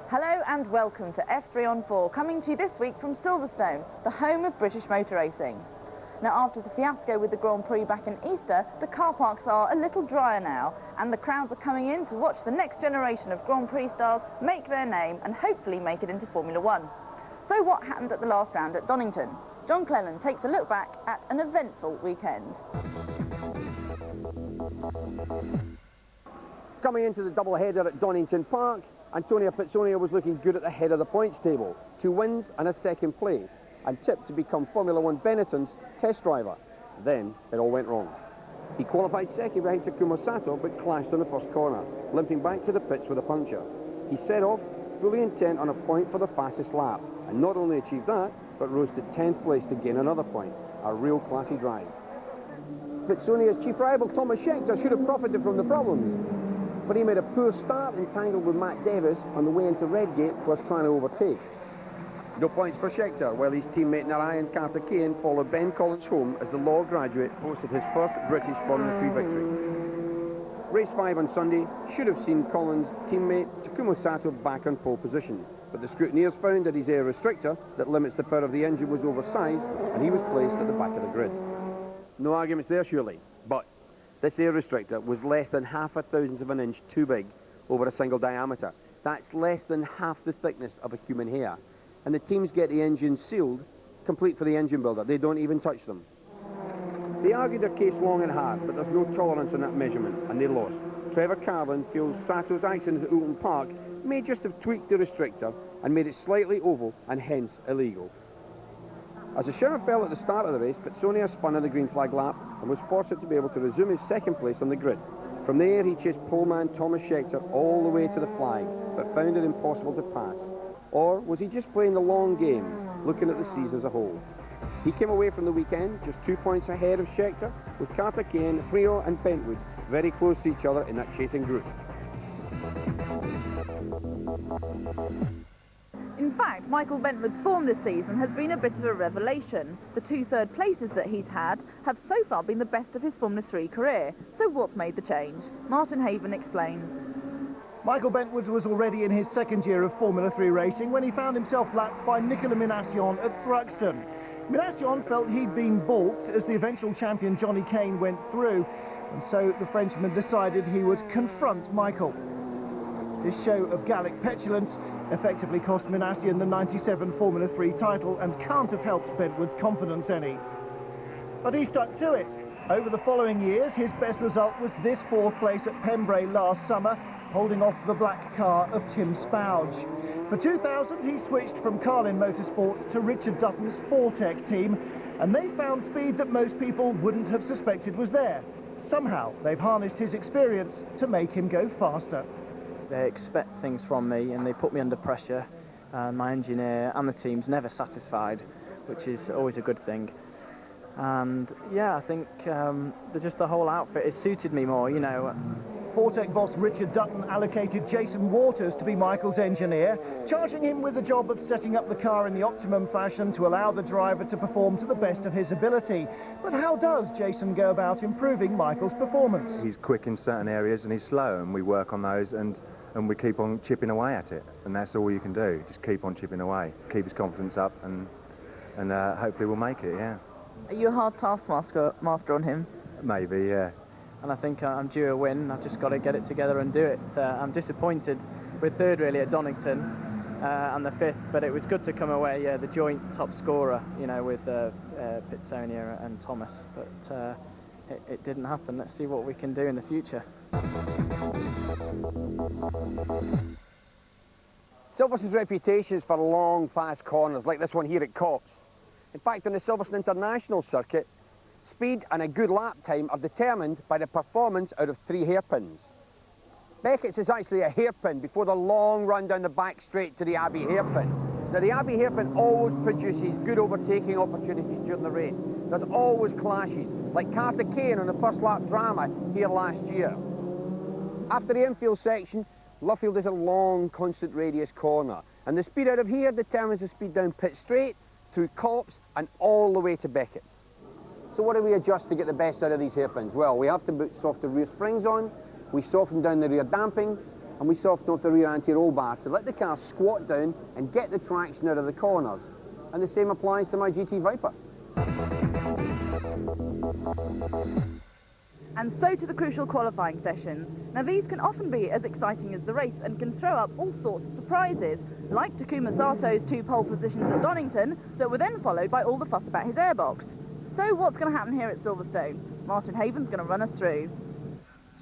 Hello and welcome to F3 on 4, coming to you this week from Silverstone, the home of British motor racing. Now, after the fiasco with the Grand Prix back in Easter, the car parks are a little drier now, and the crowds are coming in to watch the next generation of Grand Prix stars make their name and hopefully make it into Formula One. So what happened at the last round at Donington? John Cleland takes a look back at an eventful weekend. Coming into the double-header at Donington Park, Antônio Pizzonia was looking good at the head of the points table. 2 wins and a second place, and tipped to become Formula One Benetton's test driver. Then it all went wrong. He qualified second behind Takuma Sato, but clashed on the first corner, limping back to the pits with a puncture. He set off, fully intent on a point for the fastest lap, and not only achieved that, but rose to 10th place to gain another point. A real classy drive. Pizzonia's chief rival, Tomas Scheckter, should have profited from the problems, but he made a poor start, entangled with Matt Davis on the way into Redgate, was trying to overtake. No points for Scheckter, while his teammate Narain and Karthikeyan followed Ben Collins home as the law graduate posted his first British Formula 3 victory. Race 5 on Sunday should have seen Collins' teammate Takuma Sato back on pole position, but the scrutineers found that his air restrictor that limits the power of the engine was oversized, and he was placed at the back of the grid. No arguments there, surely, but this air restrictor was less than half a thousandth of an inch too big over a single diameter. That's less than half the thickness of a human hair. And the teams get the engine sealed, complete for the engine builder. They don't even touch them. They argued their case long and hard, but there's no tolerance on that measurement, and they lost. Trevor Carlin feels Sato's actions at Oulton Park may just have tweaked the restrictor and made it slightly oval and hence illegal. As the sheriff fell at the start of the race, Pizzonia spun on the green flag lap and was fortunate to be able to resume his second place on the grid. From there, he chased poleman Tomas Scheckter all the way to the flag, but found it impossible to pass. Or was he just playing the long game, looking at the season as a whole? He came away from the weekend just 2 points ahead of Scheckter, with Karthikeyan, Priaulx and Bentwood very close to each other in that chasing group. In fact, Michael Bentwood's form this season has been a bit of a revelation. The 2 third places that he's had have so far been the best of his Formula 3 career. So what's made the change? Martin Haven explains. Michael Bentwood was already in his second year of Formula 3 racing when he found himself lapped by Nicolas at Thruxton. Minassian felt he'd been balked as the eventual champion Johnny Kane went through, and so the Frenchman decided he would confront Michael. This show of Gallic petulance effectively cost Minassian the 97 Formula 3 title and can't have helped Bentwood's confidence any. But he stuck to it. Over the following years, his best result was this 4th place at Pembrey last summer, holding off the black car of Tim Spouge. For 2000, he switched from Carlin Motorsports to Richard Dutton's Fortec team, and they found speed that most people wouldn't have suspected was there. Somehow, they've harnessed his experience to make him go faster. They expect things from me and they put me under pressure, and my engineer and the team's never satisfied, which is always a good thing. And yeah, I think just the whole outfit has suited me more, you know. Fortec boss Richard Dutton allocated Jason Waters to be Michael's engineer, charging him with the job of setting up the car in the optimum fashion to allow the driver to perform to the best of his ability. But how does Jason go about improving Michael's performance? He's quick in certain areas and he's slow, and we work on those and we keep on chipping away at it, and that's all you can do. Just keep on chipping away, keep his confidence up, and hopefully we'll make it. Yeah. Are you a hard taskmaster on him? Maybe, yeah. And I think I'm due a win. I've just got to get it together and do it. I'm disappointed with 3rd really at Donington and the 5th, but it was good to come away the joint top scorer, you know, with Pizzonia and Thomas. But it didn't happen. Let's see what we can do in the future. Silverstone's reputation is for long, fast corners, like this one here at Copse. In fact, on the Silverstone International circuit, speed and a good lap time are determined by the performance out of 3 hairpins. Beckett's is actually a hairpin before the long run down the back straight to the Abbey hairpin. Now, the Abbey hairpin always produces good overtaking opportunities during the race. There's always clashes, like Karthikeyan on the first lap drama here last year. After the infield section, Luffield is a long, constant radius corner, and the speed out of here determines the speed down pit straight, through Copse, and all the way to Beckett's. So what do we adjust to get the best out of these hairpins? Well, we have to put softer rear springs on, we soften down the rear damping, and we soften off the rear anti-roll bar to let the car squat down and get the traction out of the corners. And the same applies to my GT Viper. And so to the crucial qualifying session. Now these can often be as exciting as the race and can throw up all sorts of surprises, like Takuma Sato's 2 pole positions at Donington that were then followed by all the fuss about his airbox. So what's going to happen here at Silverstone? Martin Haven's going to run us through.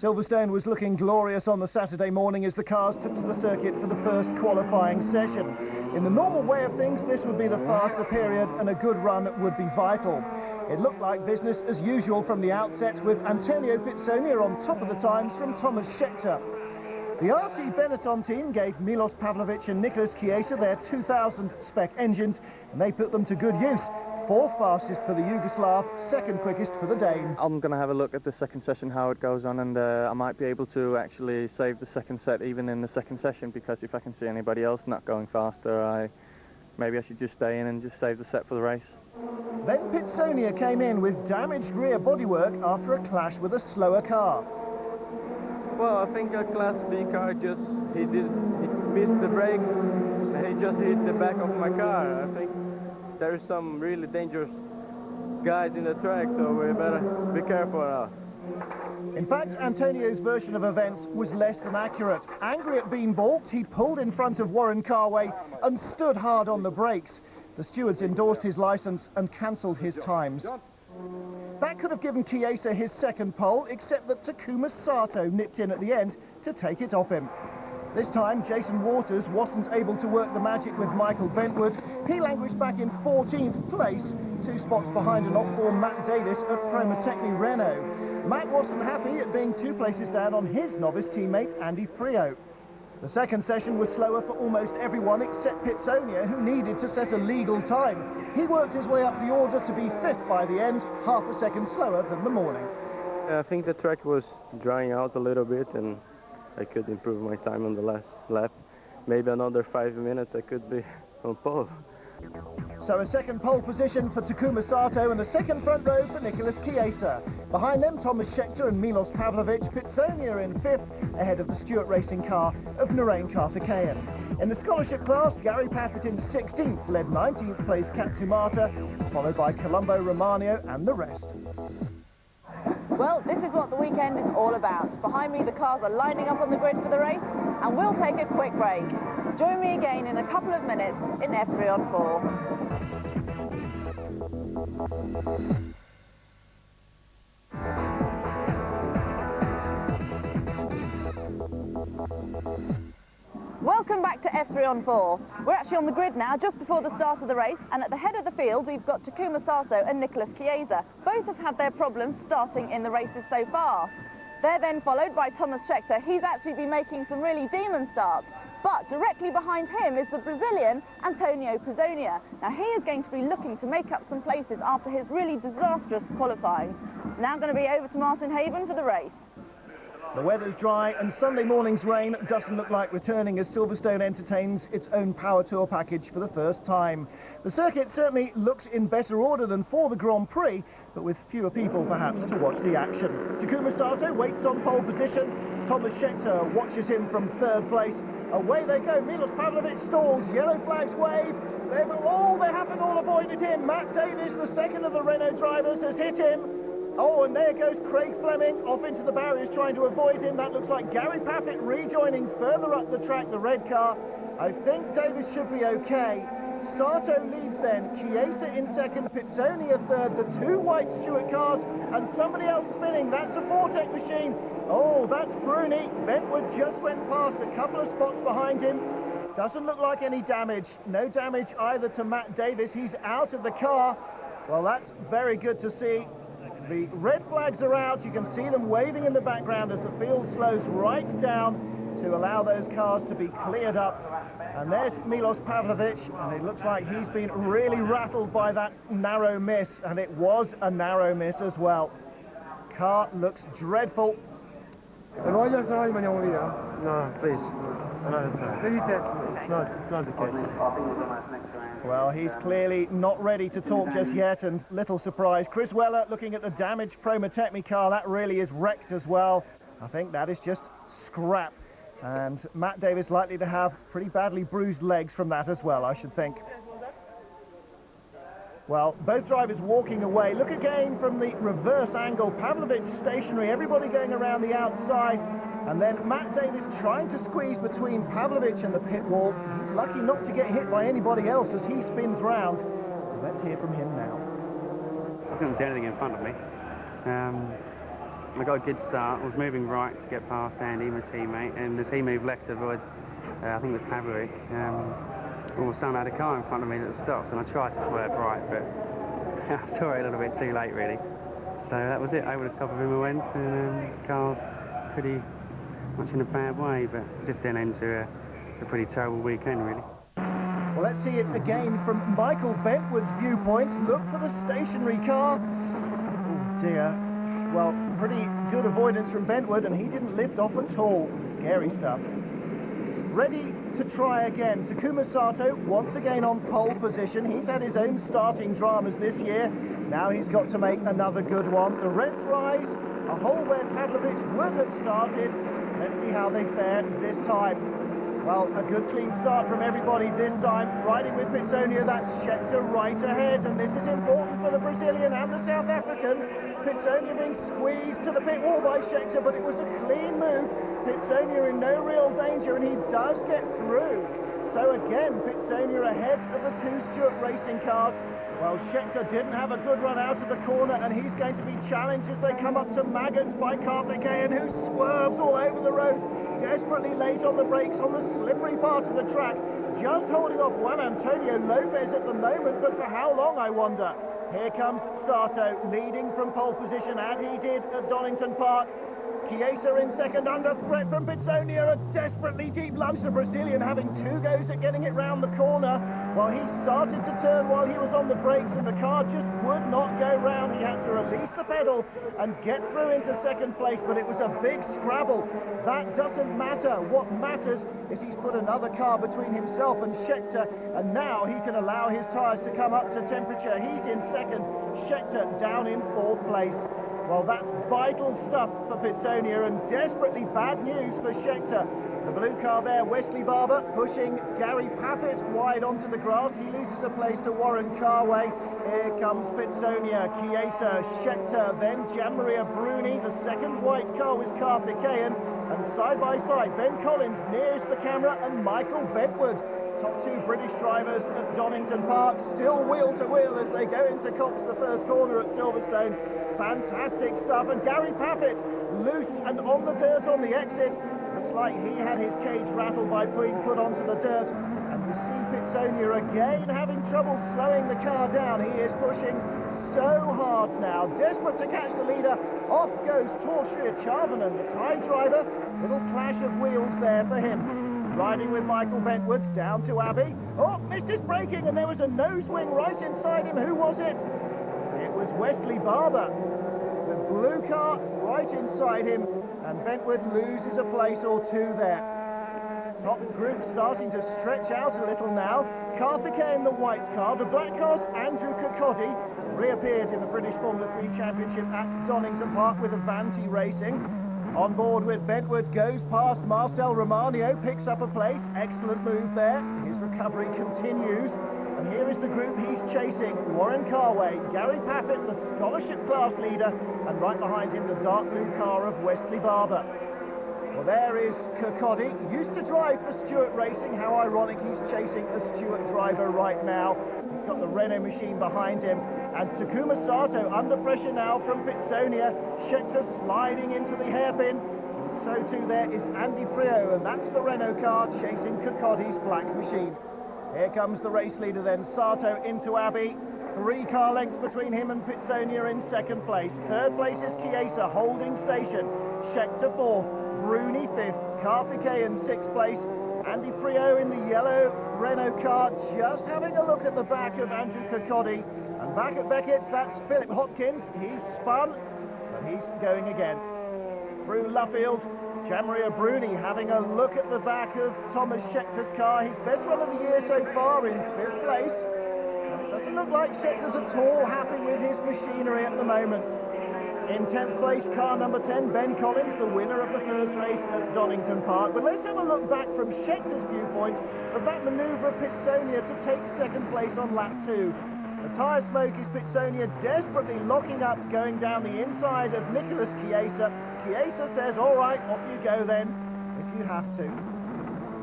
Silverstone was looking glorious on the Saturday morning as the cars took to the circuit for the first qualifying session. In the normal way of things, this would be the faster period and a good run would be vital. It looked like business as usual from the outset, with Antônio Pizzonia on top of the times from Tomas Scheckter. The RC Benetton team gave Milos Pavlovic and Nicolas Kiesa their 2000 spec engines, and they put them to good use. 4th fastest for the Yugoslav, 2nd quickest for the Dane. I'm going to have a look at the second session, how it goes on, and I might be able to actually save the second set even in the second session, because if I can see anybody else not going faster, maybe I should just stay in and just save the set for the race. Then Pizzonia came in with damaged rear bodywork after a clash with a slower car. Well, I think a Class B car he missed the brakes and he just hit the back of my car. I think there's some really dangerous guys in the track, so we better be careful now. In fact, Antonio's version of events was less than accurate. Angry at being balked, he pulled in front of Warren Carway and stood hard on the brakes. The stewards endorsed his licence and cancelled his times. That could have given Kiesa his 2nd pole, except that Takuma Sato nipped in at the end to take it off him. This time, Jason Waters wasn't able to work the magic with Michael Bentwood. He languished back in 14th place, 2 spots behind an off-form Matt Davis at Promotechni Renault. Matt wasn't happy at being 2 places down on his novice teammate Andy Priaulx. The second session was slower for almost everyone except Pizzonia, who needed to set a legal time. He worked his way up the order to be 5th by the end, half a second slower than the morning. I think the track was drying out a little bit and I could improve my time on the last lap. Maybe another 5 minutes I could be on pole. So a 2nd pole position for Takuma Sato and a 2nd front row for Nicolas Kiesa. Behind them, Tomas Scheckter and Milos Pavlovic. Pizzonia in 5th, ahead of the Stewart racing car of Narain Karthikeyan. In the scholarship class, Gary Paffett in 16th led 19th place Katsumata, followed by Colombo, Romano and the rest. Well, this is what the weekend is all about. Behind me, the cars are lining up on the grid for the race, and we'll take a quick break. Join me again in a couple of minutes in F3 on 4. Welcome back to F3 on 4. We're actually on the grid now, just before the start of the race, and at the head of the field we've got Takuma Sato and Nicolas Kiesa. Both have had their problems starting in the races so far. They're then followed by Tomas Scheckter. He's actually been making some really demon starts, but directly behind him is the Brazilian Antônio Pizzonia. Now he is going to be looking to make up some places after his really disastrous qualifying. Now going to be over to Martin Haven for the race. The weather's dry and Sunday morning's rain doesn't look like returning as Silverstone entertains its own Power Tour package for the first time. The circuit certainly looks in better order than for the Grand Prix, but with fewer people perhaps to watch the action. Takuma Sato waits on pole position. Tomas Scheckter watches him from 3rd place. Away they go. Milos Pavlovic stalls. Yellow flags wave. They haven't all avoided him. Matt Davis, the 2nd of the Renault drivers, has hit him. Oh, and there goes Craig Fleming off into the barriers trying to avoid him. That looks like Gary Paffett rejoining further up the track, the red car. I think Davis should be okay. Sato leads then, Kiesa in 2nd, Pizzonia 3rd, the 2 white Stewart cars, and somebody else spinning. That's a Vortec machine. Oh, that's Bruni. Bentwood just went past, a couple of spots behind him. Doesn't look like any damage. No damage either to Matt Davis. He's out of the car. Well, that's very good to see. The red flags are out. You can see them waving in the background as the field slows right down to allow those cars to be cleared up. And there's Milos Pavlovic, and it looks like he's been really rattled by that narrow miss, and it was a narrow miss as well. Car looks dreadful. No, please. It's not the case. Well, he's clearly not ready to talk just yet, and little surprise. Chris Weller looking at the damaged Promatechnic car, that really is wrecked as well. I think that is just scrap. And Matt Davis likely to have pretty badly bruised legs from that as well, I should think. Well, both drivers walking away. Look again from the reverse angle. Pavlovic stationary, everybody going around the outside. And then Matt Davis trying to squeeze between Pavlovic and the pit wall. He's lucky not to get hit by anybody else as he spins round. Let's hear from him now. I couldn't see anything in front of me. I got a good start. I was moving right to get past Andy, my teammate, and as he moved left to avoid, I think it was Pavlovic, all of a sudden I had a car in front of me that stopped, and I tried to swerve right, but I saw it a little bit too late, really. So that was it. Over the top of him I went, and the car's pretty much in a bad way, but just an end to a pretty terrible weekend, really. Well, let's see it again from Michael Bentwood's viewpoint. Look for the stationary car. Oh dear. Well, pretty good avoidance from Bentwood, and he didn't lift off at all. Scary stuff. Ready to try again. Takuma Sato once again on pole position. He's had his own starting dramas this year. Now he's got to make another good one. The Reds rise, a hole where Pavlovic would have started. Let's see how they fare this time. Well, a good clean start from everybody this time. Riding with Pizzonia, that's Scheckter right ahead, and this is important for the Brazilian and the South African. Pizzonia being squeezed to the pit wall by Scheckter, but it was a clean move. Pizzonia in no real danger, and he does get through. So again, Pizzonia ahead of the two Stewart Racing cars. Well, Scheckter didn't have a good run out of the corner, and he's going to be challenged as they come up to Maggots by Karthikeyan, who swerves all over the road, desperately late on the brakes on the slippery part of the track, just holding off Juan Antonio Lopez at the moment, but for how long, I wonder? Here comes Sato, leading from pole position, and he did at Donington Park. Kiesa in second, under threat from Pizzonia, a desperately deep lunge, the Brazilian having two goes at getting it round the corner. Well, he started to turn while he was on the brakes, and the car just would not go round. He had to release the pedal and get through into second place, but it was a big scrabble. That doesn't matter. What matters is he's put another car between himself and Scheckter, and now he can allow his tyres to come up to temperature. He's in second, Scheckter down in fourth place. Well, that's vital stuff for Pizzonia, and desperately bad news for Scheckter. The blue car there, Wesley Barber, pushing Gary Paffett wide onto the grass. He loses a place to Warren Carway. Here comes Pizzonia, Kiesa, Scheckter, then Gianmaria Bruni. The second white car was Karthikeyan, and side by side, Ben Collins nears the camera, and Michael Bentwood. Top two British drivers at Donington Park, still wheel to wheel as they go into Cox, the first corner at Silverstone. Fantastic stuff, and Gary Paffett loose and on the dirt on the exit. Looks like he had his cage rattled by being put onto the dirt. And we see Pizzonia again having trouble slowing the car down. He is pushing so hard now, desperate to catch the leader. Off goes Torshria Charvanen, the Thai driver. Little clash of wheels there for him. Riding with Michael Bentwood down to Abbey. Oh, missed his braking, and there was a nose wing right inside him. Who was it? It was Wesley Barber. The blue car right inside him, and Bentwood loses a place or two there. Top group starting to stretch out a little now. Karthikeyan in the white car. The black car's Andrew Kirkcaldy, reappeared in the British Formula 3 Championship at Donington Park with Avanti Racing. On board with Bentwood, goes past Marcel Romanio, picks up a place. Excellent move there. His recovery continues. And here is the group he's chasing. Warren Carway, Gary Paffett, the scholarship class leader, and right behind him the dark blue car of Wesley Barber. Well, there is Kirkcaldy, used to drive for Stewart Racing. How ironic, he's chasing a Stewart driver right now. He's got the Renault machine behind him. And Takuma Sato under pressure now from Pizzonia. Scheckter sliding into the hairpin. And so too there is Andy Priaulx, and that's the Renault car chasing Kirkcaldy's black machine. Here comes the race leader then, Sato into Abbey. 3 car lengths between him and Pizzonia in second place. Third place is Kiesa holding station. Scheckter fourth, Bruni fifth, Karthikeyan sixth place. Andy Priaulx in the yellow Renault car, just having a look at the back of Andrew Kirkcaldy. And back at Beckett's, that's Philip Hopkins. He's spun, but he's going again. Through Luffield, Gianmaria Bruni having a look at the back of Tomas Scheckter's car. His best run of the year so far in 5th place. And it doesn't look like Scheckter's at all happy with his machinery at the moment. In 10th place, car number 10, Ben Collins, the winner of the first race at Donington Park. But let's have a look back from Scheckter's viewpoint of that manoeuvre of Pizzonia to take 2nd place on lap 2. The tyre smoke is Pizzonia desperately locking up, going down the inside of Nicolas Kiesa. Kiesa says, all right, off you go then, if you have to.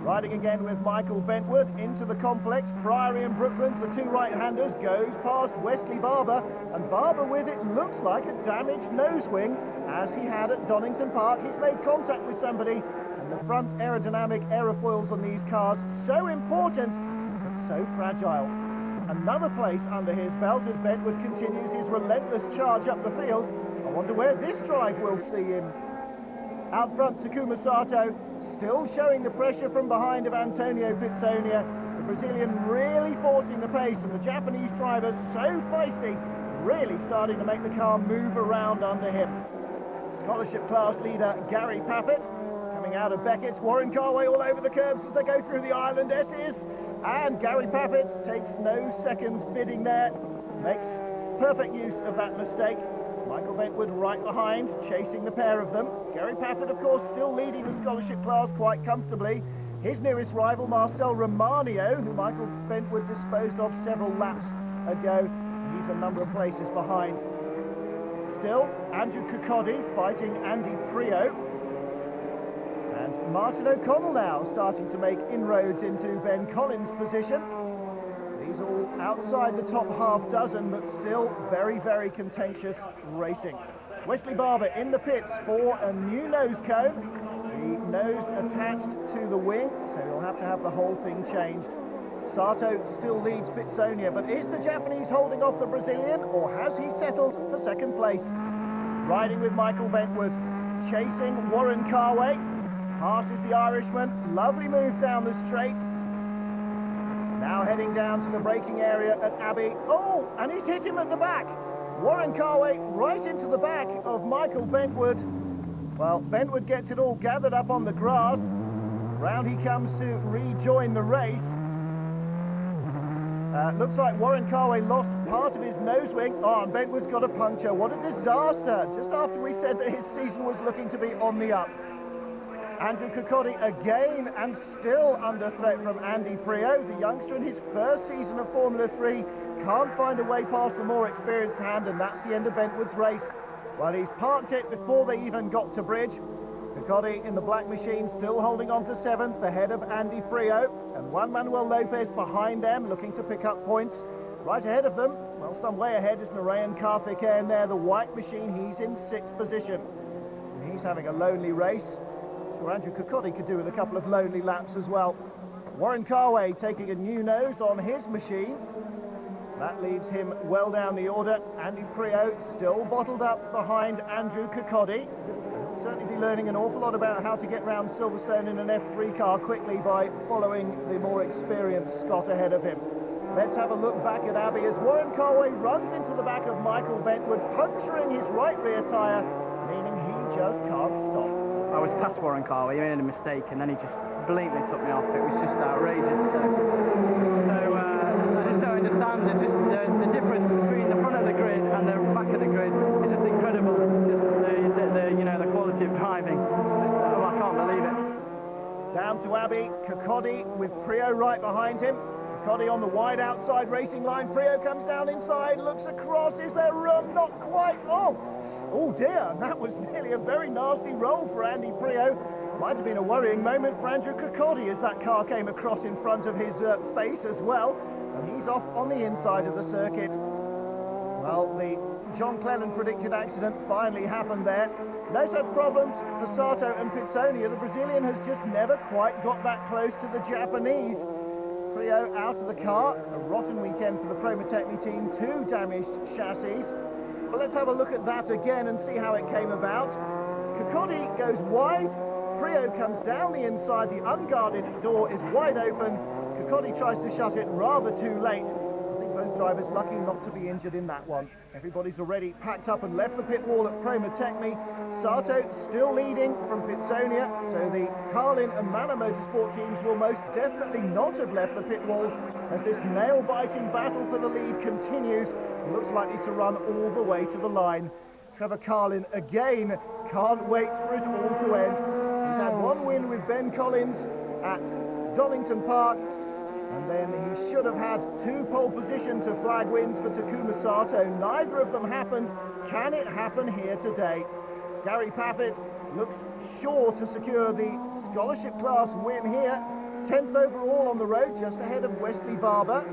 Riding again with Michael Bentwood into the complex. Priory and Brooklands, the two right-handers, goes past Wesley Barber, and Barber with it looks like a damaged nose wing, as he had at Donington Park. He's made contact with somebody, and the front aerodynamic aerofoils on these cars, so important, but so fragile. Another place under his belt as Bentwood continues his relentless charge up the field. I wonder where this drive will see him. Out front, Takuma Sato, still showing the pressure from behind of Antônio Pizzonia. The Brazilian really forcing the pace, and the Japanese driver so feisty, really starting to make the car move around under him. Scholarship class leader Gary Paffett coming out of Beckett's. Warren Carway all over the curbs as they go through the Island S's. And Gary Paffett takes no seconds bidding there, makes perfect use of that mistake. Michael Bentwood right behind, chasing the pair of them. Gary Paffett, of course, still leading the scholarship class quite comfortably. His nearest rival, Marcel Romanio, who Michael Bentwood disposed of several laps ago. He's a number of places behind. Still, Andrew Kirkcaldy fighting Andy Priaulx. And Martin O'Connell now starting to make inroads into Ben Collins' position. These all outside the top half dozen, but still very, very contentious racing. Wesley Barber in the pits for a new nose cone. The nose attached to the wing, so he'll have to have the whole thing changed. Sato still leads Pizzonia, but is the Japanese holding off the Brazilian, or has he settled for 2nd place? Riding with Michael Bentwood, chasing Warren Carway. Passes the Irishman, lovely move down the straight. Now heading down to the braking area at Abbey. Oh, and he's hit him at the back. Warren Carway right into the back of Michael Bentwood. Well, Bentwood gets it all gathered up on the grass. Round he comes to rejoin the race. Looks like Warren Carway lost part of his nose wing. Oh, and Bentwood's got a puncture. What a disaster. Just after we said that his season was looking to be on the up. Andrew Kirkcaldy again, and still under threat from Andy Priaulx. The youngster in his first season of Formula 3 can't find a way past the more experienced hand, and that's the end of Bentwood's race. Well, he's parked it before they even got to bridge. Kirkcaldy in the black machine still holding on to 7th, ahead of Andy Priaulx, and Juan Manuel Lopez behind them, looking to pick up points. Right ahead of them, well, some way ahead is Narain Karthikeyan there, the white machine. He's in 6th position. And he's having a lonely race. Andrew Kirkcaldy could do with a couple of lonely laps as well. Warren Carway taking a new nose on his machine. That leads him well down the order. Andy Priaulx still bottled up behind Andrew Kirkcaldy. He'll certainly be learning an awful lot about how to get round Silverstone in an F3 car quickly by following the more experienced Scott ahead of him. Let's have a look back at Abbey as Warren Carway runs into the back of Michael Bentwood, puncturing his right rear tyre, meaning he just can't stop. I was past Warren Carway, he made a mistake, and then he just blatantly took me off. It was just outrageous. So I just don't understand the difference between the front of the grid and the back of the grid. It's just incredible. It's just the quality of driving. It's just I can't believe it. Down to Abbey, Kirkcaldy with Priaulx right behind him. Kirkcaldy on the wide outside racing line. Priaulx comes down inside, looks across. Is there room? Not quite. Oh dear, that was nearly a very nasty roll for Andy Priaulx. Might have been a worrying moment for Andrew Kirkcaldy as that car came across in front of his face as well. And he's off on the inside of the circuit. Well, the John Cleland predicted accident finally happened there. No such problems for Sato and Pizzonia. The Brazilian has just never quite got that close to the Japanese. Priaulx out of the car. A rotten weekend for the Promotechni team. 2 damaged chassis. But let's have a look at that again and see how it came about. Kirkcaldy goes wide, Priaulx comes down the inside, the unguarded door is wide open. Kokodi tries to shut it rather too late. I think both drivers lucky not to be injured in that one. Everybody's already packed up and left the pit wall at Promotechny. Sato still leading from Pizzonia, so the Carlin and Manor Motorsport teams will most definitely not have left the pit wall as this nail-biting battle for the lead continues. It looks likely to run all the way to the line. Trevor Carlin again can't wait for it all to end. He's had one win with Ben Collins at Donington Park, and then he should have had 2 pole position to flag wins for Takuma Sato. Neither of them happened. Can it happen here today? Gary Paffett looks sure to secure the scholarship class win here. 10th overall on the road, just ahead of Wesley Barber.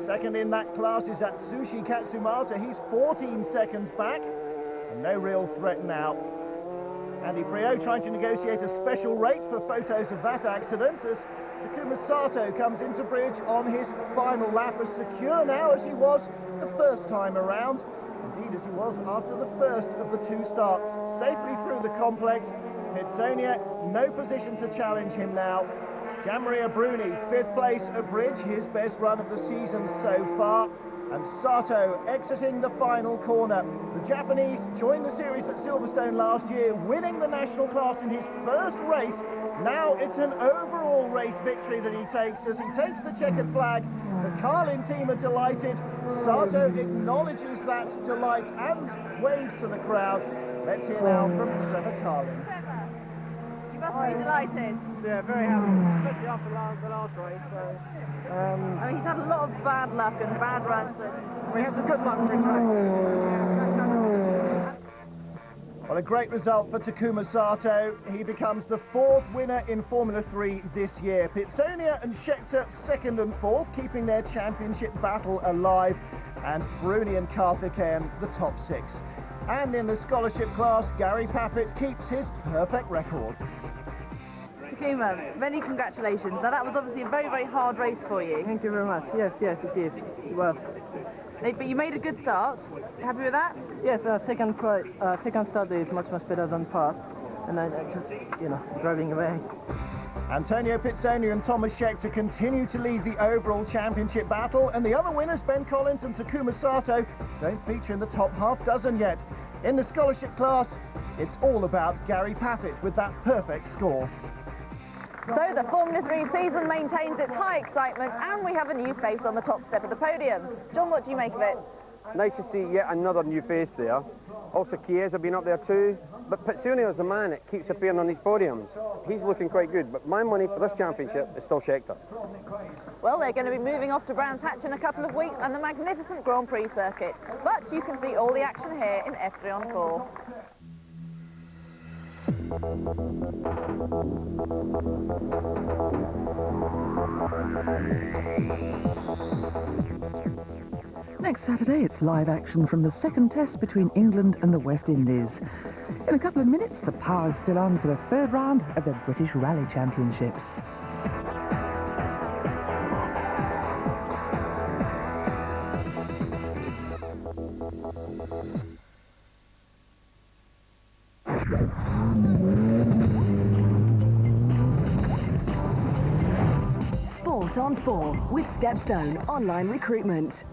Second in that class is Atsushi Katsumata. He's 14 seconds back, and no real threat now. Andy Priaulx trying to negotiate a special rate for photos of that accident as Takuma Sato comes into bridge on his final lap, as secure now as he was the first time around. Indeed, as he was after the first of the 2 starts. Safely through the complex. Pizzonia, no position to challenge him now. Gianmaria Bruni, 5th place at bridge, his best run of the season so far. And Sato exiting the final corner. The Japanese joined the series at Silverstone last year, winning the national class in his first race. Now it's an overall race victory that he takes as he takes the checkered flag. The Carlin team are delighted. Sato acknowledges that delight and waves to the crowd. Let's hear now from Trevor Carlin. You must be delighted. Yeah, very happy, especially after the last race. So, I mean, he's had a lot of bad luck and bad runs. we had some good luck for his race. Well, a great result for Takuma Sato. He becomes the 4th winner in Formula 3 this year. Pizzonia and Scheckter 2nd and 4th, keeping their championship battle alive. And Bruni and Karthikeyan the top 6. And in the scholarship class, Gary Paffett keeps his perfect record. Takuma, many congratulations. Now that was obviously a very, very hard race for you. Thank you very much. Yes, it is. Well, But you made a good start. Happy with that? yes, second start is much better than first, and I just, driving away. Antonio Pizzonia and Tomas Scheckter continue to lead the overall championship battle, and the other winners, Ben Collins and Takuma Sato, don't feature in the top half dozen yet. In the scholarship class, it's all about Gary Paffett with that perfect score. So the Formula 3 season maintains its high excitement, and we have a new face on the top step of the podium. John, what do you make of it? Nice to see yet another new face there. Also, Kiesa been up there too. But Pizzonia is the man that keeps appearing on these podiums. He's looking quite good, but my money for this championship is still Scheckter. Well, they're going to be moving off to Brands Hatch in a couple of weeks and the magnificent Grand Prix circuit. But you can see all the action here in F3 on 4. Next Saturday, it's live action from the second test between England and the West Indies. In a couple of minutes, the power's still on for the 3rd round of the British Rally Championships. Sport on 4 with Stepstone Online Recruitment.